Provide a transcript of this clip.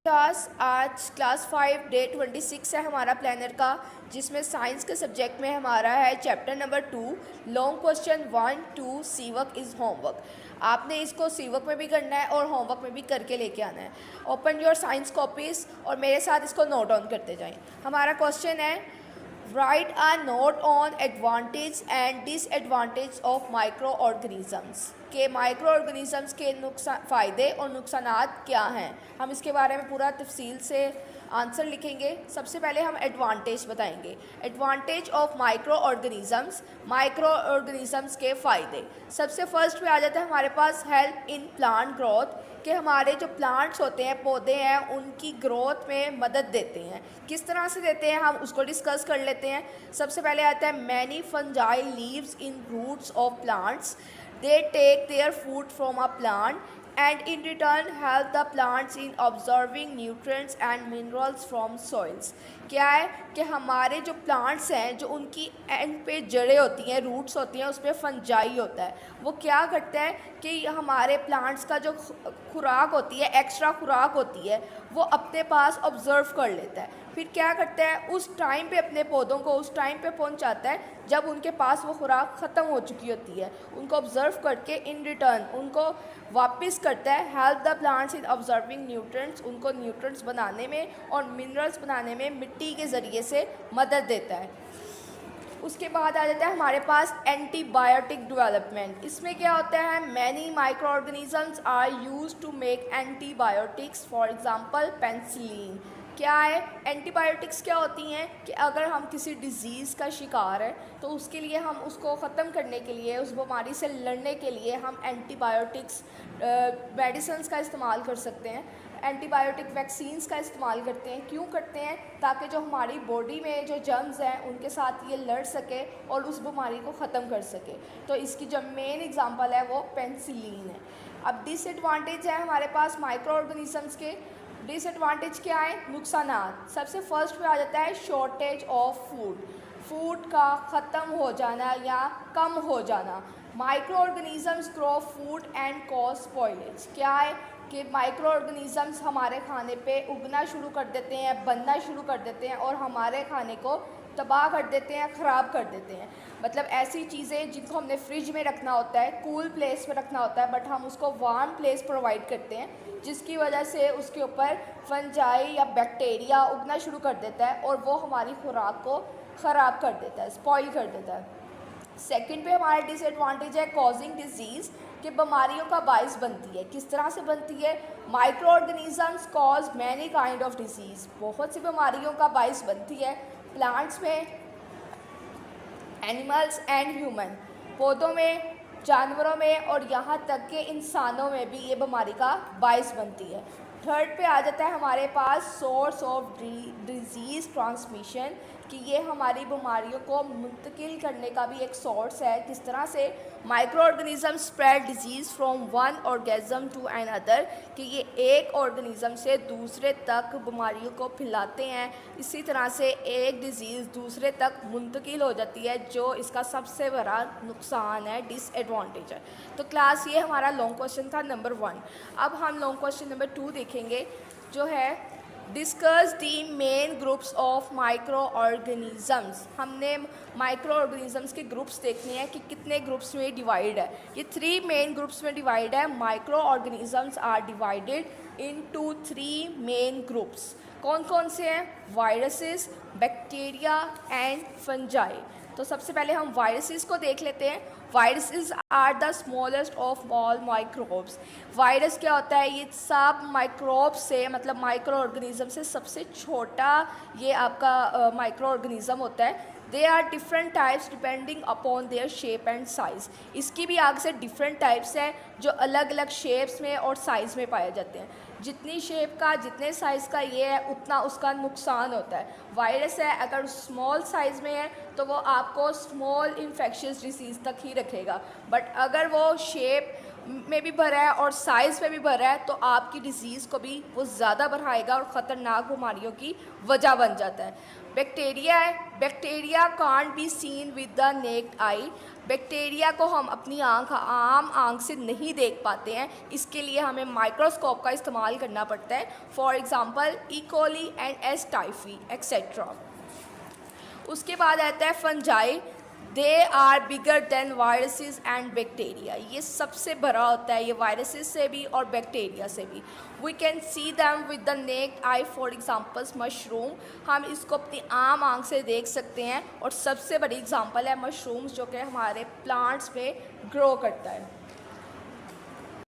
आज class 5 day 26 है हमारा प्लानर का, जिसमें साइंस के सब्जेक्ट में हमारा है chapter number 2 long question 1 2 C work is homework. आपने इसको सी वर्क में भी करना है और होमवर्क में भी करके लेके आना है। ओपन योर साइंस कॉपीज़ और मेरे साथ इसको नोट डाउन करते जाएं। हमारा क्वेश्चन है right a note on advantage and disadvantage of micro organisms के माइक्रो ऑर्गेनिजम्स के फ़ायदे और नुकसानात क्या हैं। हम इसके बारे में पूरा तफसील से आंसर लिखेंगे। सबसे पहले हम एडवांटेज बताएंगे। एडवांटेज ऑफ माइक्रो ऑर्गेनिजम्स के फ़ायदे। सबसे फर्स्ट पे आ जाता है हमारे पास हेल्प इन प्लांट ग्रोथ, कि हमारे जो प्लांट्स होते हैं, पौधे हैं, उनकी ग्रोथ में मदद देते हैं। किस तरह से देते हैं हम उसको डिस्कस कर लेते हैं। सबसे पहले आता है many fungi leaves in roots of plants, they take their food from a plant and in return help the plants in absorbing nutrients and minerals from soils। क्या है कि हमारे जो प्लांट्स हैं, जो उनकी एंड पे जड़ें होती हैं, रूट्स होती हैं, उस पर फंजाई होता है। वो क्या करता है कि हमारे प्लांट्स का जो खुराक होती है, एक्स्ट्रा खुराक होती है, वो अपने पास ऑब्ज़र्व कर लेता है। फिर क्या करता है, उस टाइम पे अपने पौधों को उस टाइम पे पहुंचाता है जब उनके पास वो खुराक ख़त्म हो चुकी होती है। उनको ऑब्ज़र्व करके इन रिटर्न उनको वापस करता है help the plants in observing nutrients, उनको न्यूट्रिएंट्स बनाने में और मिनरल्स बनाने में मिट्टी के ज़रिए से मदद देता है। उसके बाद आ जाता है हमारे पास एंटीबायोटिक डेवलपमेंट। इसमें क्या होता है, many micro organisms are used to make antibiotics, for example penicillin. क्या है, एंटीबायोटिक्स क्या होती हैं कि अगर हम किसी डिज़ीज़ का शिकार है तो उसके लिए हम उसको ख़त्म करने के लिए, उस बीमारी से लड़ने के लिए हम एंटीबायोटिक्स मेडिसिन्स का इस्तेमाल कर सकते हैं। एंटीबायोटिक वैक्सीन्स का इस्तेमाल करते हैं। क्यों करते हैं? ताकि जो हमारी बॉडी में जो जर्म्स हैं उनके साथ ये लड़ सके और उस बीमारी को ख़त्म कर सके। तो इसकी जो मेन एग्जांपल है वो पेनिसिलिन है। अब डिसएडवांटेज है हमारे पास माइक्रो ऑर्गेनिजम्स के। डिसएडवांटेज क्या है, नुकसानात। सबसे फर्स्ट पे आ जाता है शॉर्टेज ऑफ फूड का ख़त्म हो जाना या कम हो जाना। Micro organisms grow food and cause spoilage. क्या है कि माइक्रो ऑर्गेनिजम्स हमारे खाने पे उगना शुरू कर देते हैं, बनना शुरू कर देते हैं और हमारे खाने को तबाह कर देते हैं, ख़राब कर देते हैं। मतलब ऐसी चीज़ें जिनको हमने फ्रिज में रखना होता है, कूल प्लेस में रखना होता है, बट हम उसको वार्म प्लेस प्रोवाइड करते हैं, जिसकी वजह से उसके ऊपर फंजाई या बैक्टीरिया उगना शुरू कर देता है और वो हमारी खुराक को ख़राब कर देता है, स्पॉइल कर देता है। सेकंड पे हमारा डिसएडवांटेज है कॉजिंग डिजीज़, कि बीमारियों का बाइस बनती है। किस तरह से बनती है, micro organisms cause many kind of disease, बहुत सी बीमारियों का बाइस बनती है। प्लांट्स में, एनिमल्स एंड ह्यूमन, पौधों में, जानवरों में और यहाँ तक के इंसानों में भी ये बीमारी का बाइस बनती है। थर्ड पे आ जाता है हमारे पास सोर्स ऑफ डिजीज़ ट्रांसमिशन, कि ये हमारी बीमारियों को मुंतकिल करने का भी एक सोर्स है। किस तरह से, micro organism spread disease from one organism to another, कि ये एक ऑर्गेनिज्म से दूसरे तक बीमारियों को फैलाते हैं। इसी तरह से एक डिज़ीज़ दूसरे तक मुंतकिल हो जाती है, जो इसका सबसे बड़ा नुकसान है, डिसएडवांटेज है। तो क्लास ये हमारा लॉन्ग क्वेश्चन था नंबर 1। अब हम लॉन्ग क्वेश्चन नंबर 2 देखेंगे, जो है discuss the main groups of micro organisms. हमने माइक्रो ऑर्गेनिजम्स के ग्रुप्स देखने हैं कि कितने ग्रुप्स में डिवाइड है। ये 3 मेन ग्रुप्स में डिवाइड है। Micro organisms are divided into 3 main groups. कौन कौन से हैं? Viruses, bacteria and fungi. तो सबसे पहले हम वायरसेस को देख लेते हैं। Viruses are the smallest of all microbes. Virus क्या होता है, ये सब माइक्रोब से, मतलब माइक्रो ऑर्गेनिज्म से सबसे छोटा ये आपका माइक्रो ऑर्गेनिज्म होता है। They are different types depending upon their shape and size. इसकी भी आग से डिफरेंट टाइप्स हैं जो अलग अलग शेप्स में और साइज़ में पाए जाते हैं। जितनी शेप का, जितने साइज़ का ये है, उतना उसका नुकसान होता है। वायरस है, अगर स्मॉल साइज़ में है तो वो आपको स्मॉल इन्फेक्शियस डिसीज़ तक ही रखेगा, बट अगर वो शेप में भी भरा है और साइज़ में भी भरा है, तो आपकी डिजीज़ को भी वो ज़्यादा बढ़ाएगा और ख़तरनाक बीमारियों की वजह बन जाता है। बैक्टीरिया है, bacteria can't be seen with the naked I. Bacteria को हम अपनी आम आंख से नहीं देख पाते हैं, इसके लिए हमें माइक्रोस्कोप का इस्तेमाल करना पड़ता है। For example E coli and S typhi etcetera. उसके बाद आता है fungi. They are bigger than viruses and bacteria. ये सबसे बड़ा होता है, ये वायरसेस से भी और बैक्टीरिया से भी। We can see them with the naked eye. For examples mushroom, हम इसको अपनी आम आंख से देख सकते हैं और सबसे बड़ी एग्जांपल है मशरूम्स, जो कि हमारे प्लांट्स पे ग्रो करता है।